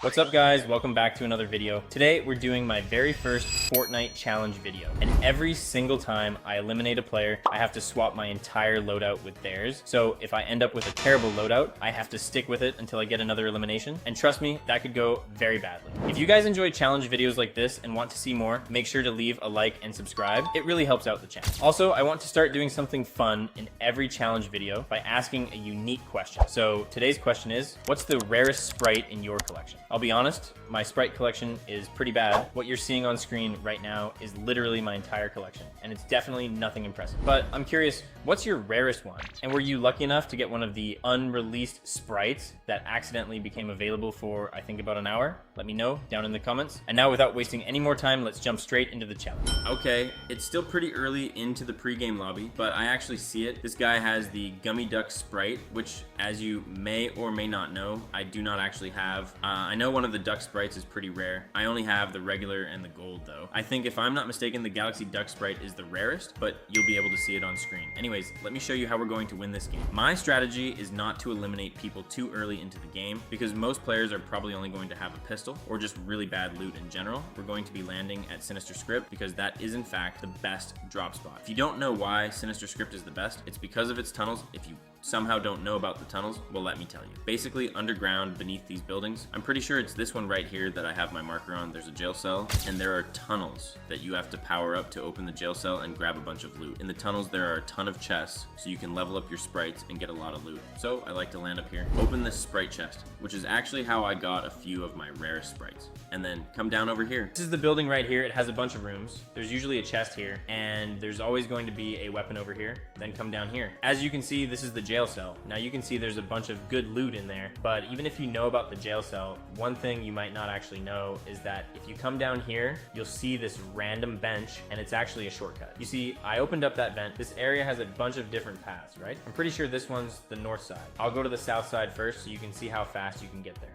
What's up guys, welcome back to another video. Today we're doing my very first Fortnite challenge video, and every single time I eliminate a player, I have to swap my entire loadout with theirs. So if I end up with a terrible loadout, I have to stick with it until I get another elimination, and trust me, that could go very badly. If you guys enjoy challenge videos like this and want to see more, make sure to leave a like and subscribe. It really helps out the channel. Also, I want to start doing something fun in every challenge video by asking a unique question. So today's question is, what's the rarest sprite in your collection? I'll be honest, my sprite collection is pretty bad. What you're seeing on screen right now is literally my entire collection, and it's definitely nothing impressive. But I'm curious, what's your rarest one? And were you lucky enough to get one of the unreleased sprites that accidentally became available for, I think, about an hour? Let me know down in the comments. And now, without wasting any more time, let's jump straight into the challenge. Okay, it's still pretty early into the pregame lobby, but I actually see it. This guy has the Gummy Duck sprite, which, as you may or may not know, I do not actually have. I know one of the duck sprites is pretty rare. I only have the regular and the gold though. I think if I'm not mistaken, the Galaxy Duck sprite is the rarest, but you'll be able to see it on screen. Anyways, let me show you how we're going to win this game. My strategy is not to eliminate people too early into the game, because most players are probably only going to have a pistol or just really bad loot in general. We're going to be landing at Sinister Script because that is in fact the best drop spot. If you don't know why Sinister Script is the best, it's because of its tunnels. If you somehow don't know about the tunnels, well, let me tell you. Basically, underground beneath these buildings, I'm pretty sure it's this one right here that I have my marker on. There's a jail cell, and there are tunnels that you have to power up to open the jail cell and grab a bunch of loot. In the tunnels, there are a ton of chests, so you can level up your sprites and get a lot of loot. So I like to land up here, open this sprite chest, which is actually how I got a few of my rarest sprites, and then come down over here. This is the building right here. It has a bunch of rooms. There's usually a chest here, and there's always going to be a weapon over here. Then come down here. As you can see, this is the jail cell. Now you can see there's a bunch of good loot in there, but even if you know about the jail cell, one thing you might not actually know is that if you come down here, you'll see this random bench, and it's actually a shortcut. You see, I opened up that vent. This area has a bunch of different paths, right? I'm pretty sure this one's the north side. I'll go to the south side first so you can see how fast you can get there.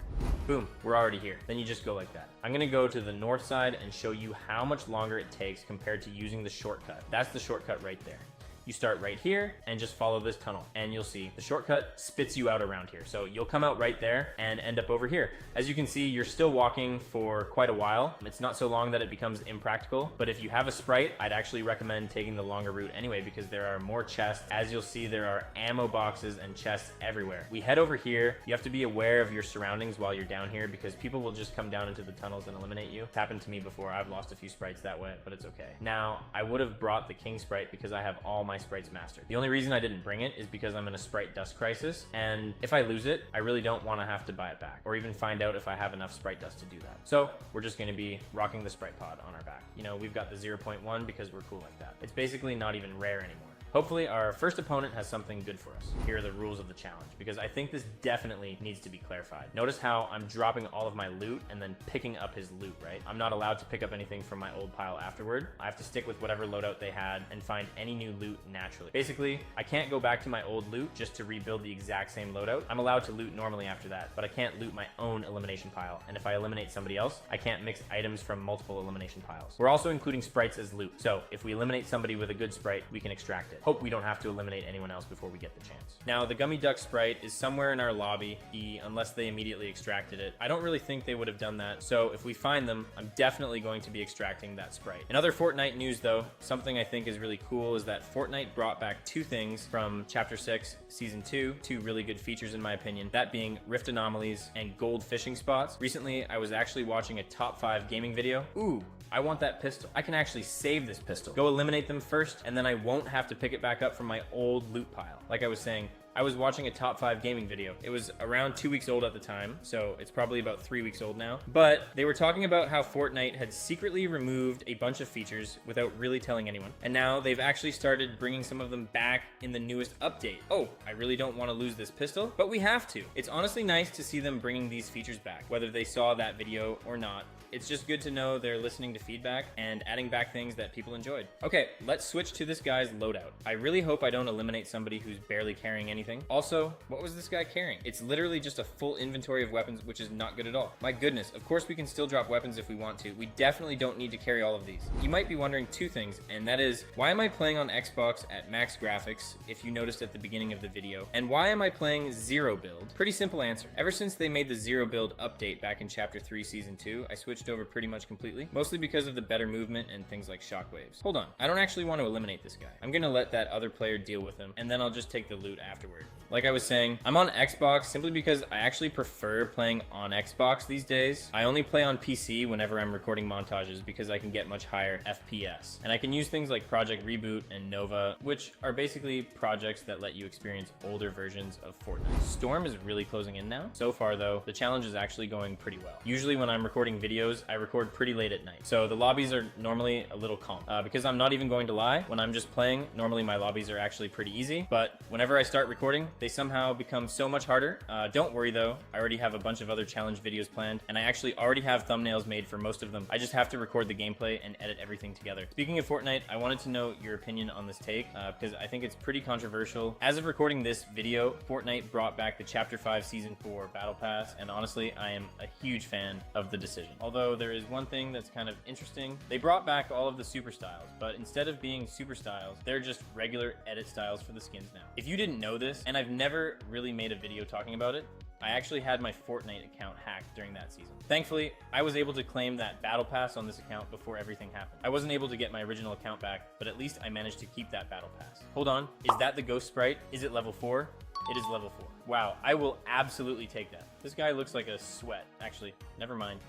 Boom, we're already here. Then you just go like that. I'm gonna go to the north side and show you how much longer it takes compared to using the shortcut. That's the shortcut right there. You start right here and just follow this tunnel, and you'll see the shortcut spits you out around here. So you'll come out right there and end up over here. As you can see, you're still walking for quite a while. It's not so long that it becomes impractical, but if you have a sprite, I'd actually recommend taking the longer route anyway, because there are more chests. As you'll see, there are ammo boxes and chests everywhere. We head over here. You have to be aware of your surroundings while you're down here, because people will just come down into the tunnels and eliminate you. It's happened to me before. I've lost a few sprites that way, but it's okay. Now, I would have brought the King sprite because I have all my sprites mastered. The only reason I didn't bring it is because I'm in a sprite dust crisis, and if I lose it, I really don't want to have to buy it back or even find out if I have enough sprite dust to do that. So we're just going to be rocking the sprite pod on our back. You know, we've got the 0.1 because we're cool like that. It's basically not even rare anymore. Hopefully our first opponent has something good for us. Here are the rules of the challenge, because I think this definitely needs to be clarified. Notice how I'm dropping all of my loot and then picking up his loot, right? I'm not allowed to pick up anything from my old pile afterward. I have to stick with whatever loadout they had and find any new loot naturally. Basically, I can't go back to my old loot just to rebuild the exact same loadout. I'm allowed to loot normally after that, but I can't loot my own elimination pile. And if I eliminate somebody else, I can't mix items from multiple elimination piles. We're also including sprites as loot. So if we eliminate somebody with a good sprite, we can extract it. Hope we don't have to eliminate anyone else before we get the chance. Now, the Gummy Duck sprite is somewhere in our lobby, unless they immediately extracted it. I don't really think they would have done that, so if we find them, I'm definitely going to be extracting that sprite. In other Fortnite news though, something I think is really cool is that Fortnite brought back two things from Chapter 6, Season 2, two really good features in my opinion, that being rift anomalies and gold fishing spots. Recently, I was actually watching a top 5 gaming video. Ooh, I want that pistol. I can actually save this pistol. Go eliminate them first, and then I won't have to pick it back up from my old loot pile. Like I was saying, I was watching a top 5 gaming video. It was around 2 weeks old at the time, so it's probably about 3 weeks old now. But they were talking about how Fortnite had secretly removed a bunch of features without really telling anyone. And now they've actually started bringing some of them back in the newest update. Oh, I really don't want to lose this pistol, but we have to. It's honestly nice to see them bringing these features back, whether they saw that video or not. It's just good to know they're listening to feedback and adding back things that people enjoyed. Okay, let's switch to this guy's loadout. I really hope I don't eliminate somebody who's barely carrying anything anything. Also, what was this guy carrying? It's literally just a full inventory of weapons, which is not good at all. My goodness, of course we can still drop weapons if we want to. We definitely don't need to carry all of these. You might be wondering two things, and that is, why am I playing on Xbox at max graphics, if you noticed at the beginning of the video, and why am I playing zero build? Pretty simple answer. Ever since they made the zero build update back in Chapter 3 Season 2, I switched over pretty much completely, mostly because of the better movement and things like shockwaves. Hold on, I don't actually want to eliminate this guy. I'm gonna let that other player deal with him, and then I'll just take the loot afterward. Like I was saying, I'm on Xbox simply because I actually prefer playing on Xbox these days. I only play on PC whenever I'm recording montages because I can get much higher FPS. And I can use things like Project Reboot and Nova, which are basically projects that let you experience older versions of Fortnite. Storm is really closing in now. So far though, the challenge is actually going pretty well. Usually when I'm recording videos, I record pretty late at night. So the lobbies are normally a little calm. Because I'm not even going to lie, when I'm just playing, normally my lobbies are actually pretty easy. But whenever I start recording, they somehow become so much harder. Don't worry though, I already have a bunch of other challenge videos planned, and I actually already have thumbnails made for most of them. I just have to record the gameplay and edit everything together. Speaking of Fortnite, I wanted to know your opinion on this take, because I think it's pretty controversial. As of recording this video, Fortnite brought back the Chapter 5 Season 4 Battle Pass, and honestly, I am a huge fan of the decision. Although there is one thing that's kind of interesting. They brought back all of the super styles, but instead of being super styles, they're just regular edit styles for the skins now. If you didn't know this, and I've never really made a video talking about it, I actually had my Fortnite account hacked during that season. Thankfully, I was able to claim that Battle Pass on this account before everything happened. I wasn't able to get my original account back, but at least I managed to keep that Battle Pass. Hold on, is that the ghost sprite? Is it level 4? It is level 4. Wow, I will absolutely take that. This guy looks like a sweat. Actually, never mind.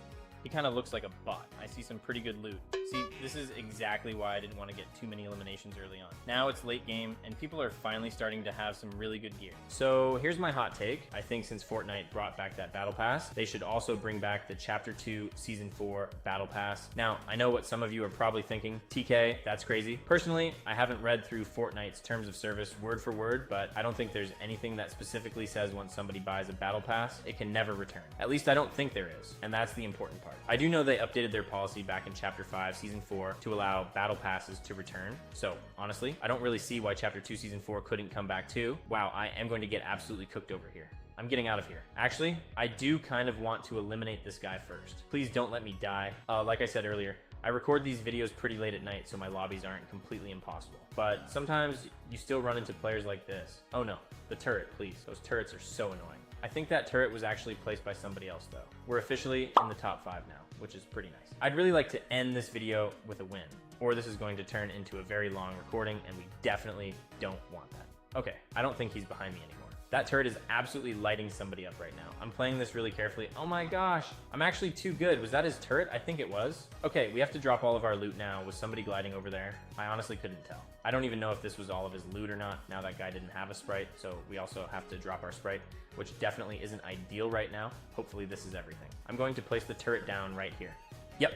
He kind of looks like a bot. I see some pretty good loot. See, this is exactly why I didn't want to get too many eliminations early on. Now it's late game, and people are finally starting to have some really good gear. So here's my hot take. I think since Fortnite brought back that Battle Pass, they should also bring back the Chapter 2 Season 4 Battle Pass. Now, I know what some of you are probably thinking. TK, that's crazy. Personally, I haven't read through Fortnite's terms of service word for word, but I don't think there's anything that specifically says once somebody buys a Battle Pass, it can never return. At least I don't think there is, and that's the important part. I do know they updated their policy back in Chapter 5 Season 4 to allow Battle Passes to return. So honestly, I don't really see why Chapter 2 Season 4 couldn't come back too. Wow, I am going to get absolutely cooked over here. I'm getting out of here. Actually, I do kind of want to eliminate this guy first. Please don't let me die. Like I said earlier, I record these videos pretty late at night so my lobbies aren't completely impossible. But sometimes you still run into players like this. Oh no, the turret, please. Those turrets are so annoying. I think that turret was actually placed by somebody else though. We're officially in the top 5 now, which is pretty nice. I'd really like to end this video with a win, or this is going to turn into a very long recording, and we definitely don't want that. Okay, I don't think he's behind me anymore. That turret is absolutely lighting somebody up right now. I'm playing this really carefully. Oh my gosh, I'm actually too good. Was that his turret? I think it was. Okay, we have to drop all of our loot now. Was somebody gliding over there? I honestly couldn't tell. I don't even know if this was all of his loot or not. Now that guy didn't have a sprite, so we also have to drop our sprite, which definitely isn't ideal right now. Hopefully this is everything. I'm going to place the turret down right here. Yep.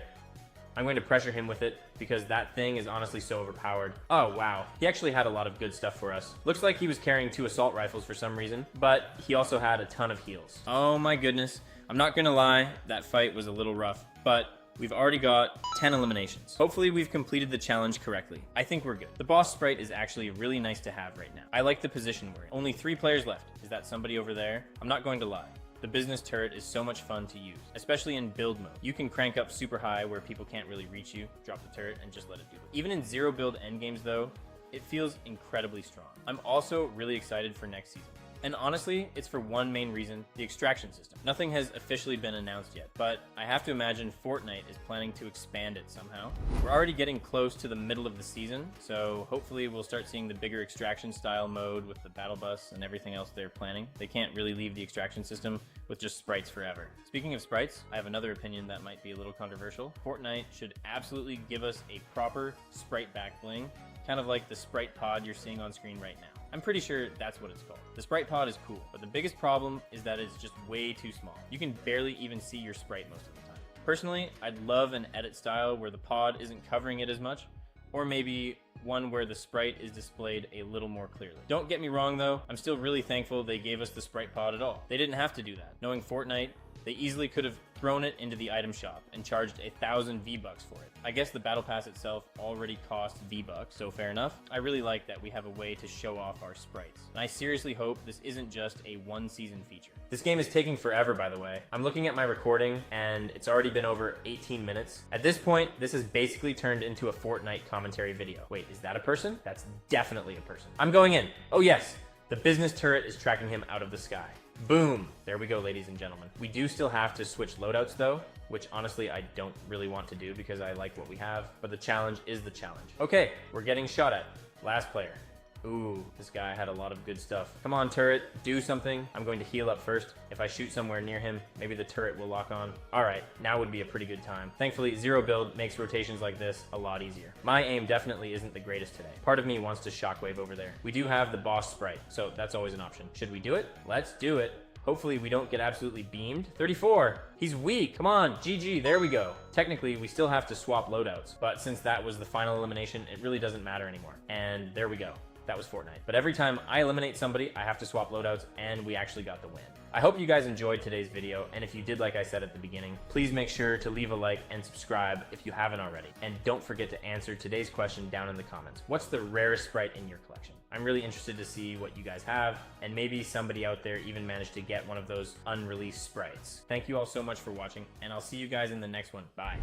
I'm going to pressure him with it because that thing is honestly so overpowered. Oh, wow. He actually had a lot of good stuff for us. Looks like he was carrying 2 assault rifles for some reason, but he also had a ton of heals. Oh my goodness. I'm not gonna lie, that fight was a little rough, but we've already got 10 eliminations. Hopefully we've completed the challenge correctly. I think we're good. The boss sprite is actually really nice to have right now. I like the position we're in. Only 3 players left. Is that somebody over there? I'm not going to lie. The business turret is so much fun to use, especially in build mode. You can crank up super high where people can't really reach you, drop the turret, and just let it do it. Even in zero build endgames though, it feels incredibly strong. I'm also really excited for next season. And honestly, it's for one main reason, the extraction system. Nothing has officially been announced yet, but I have to imagine Fortnite is planning to expand it somehow. We're already getting close to the middle of the season, so hopefully we'll start seeing the bigger extraction style mode with the battle bus and everything else they're planning. They can't really leave the extraction system with just sprites forever. Speaking of sprites, I have another opinion that might be a little controversial. Fortnite should absolutely give us a proper sprite back bling, kind of like the sprite pod you're seeing on screen right now. I'm pretty sure that's what it's called. The sprite pod is cool, but the biggest problem is that it's just way too small. You can barely even see your sprite most of the time. Personally, I'd love an edit style where the pod isn't covering it as much, or maybe one where the sprite is displayed a little more clearly. Don't get me wrong though, I'm still really thankful they gave us the sprite pod at all. They didn't have to do that. Knowing Fortnite, They easily could have thrown it into the item shop and charged 1,000 V-Bucks for it. I guess the battle pass itself already cost V-Bucks, so fair enough. I really like that we have a way to show off our sprites. And I seriously hope this isn't just a one-season feature. This game is taking forever, by the way. I'm looking at my recording, and it's already been over 18 minutes. At this point, this has basically turned into a Fortnite commentary video. Wait, is that a person? That's definitely a person. I'm going in. Oh yes, the business turret is tracking him out of the sky. Boom! There we go, ladies and gentlemen. We do still have to switch loadouts though, which honestly I don't really want to do because I like what we have, but the challenge is the challenge. Okay, we're getting shot at. Last player. Ooh, this guy had a lot of good stuff. Come on, turret, do something. I'm going to heal up first. If I shoot somewhere near him, maybe the turret will lock on. All right, now would be a pretty good time. Thankfully, zero build makes rotations like this a lot easier. My aim definitely isn't the greatest today. Part of me wants to shockwave over there. We do have the boss sprite, so that's always an option. Should we do it? Let's do it. Hopefully we don't get absolutely beamed. 34, he's weak. Come on, GG, there we go. Technically, we still have to swap loadouts, but since that was the final elimination, it really doesn't matter anymore. And there we go. That was Fortnite. But every time I eliminate somebody, I have to swap loadouts, and we actually got the win. I hope you guys enjoyed today's video, and if you did, like I said at the beginning, please make sure to leave a like and subscribe if you haven't already. And don't forget to answer today's question down in the comments. What's the rarest sprite in your collection? I'm really interested to see what you guys have, and maybe somebody out there even managed to get one of those unreleased sprites. Thank you all so much for watching, and I'll see you guys in the next one. Bye.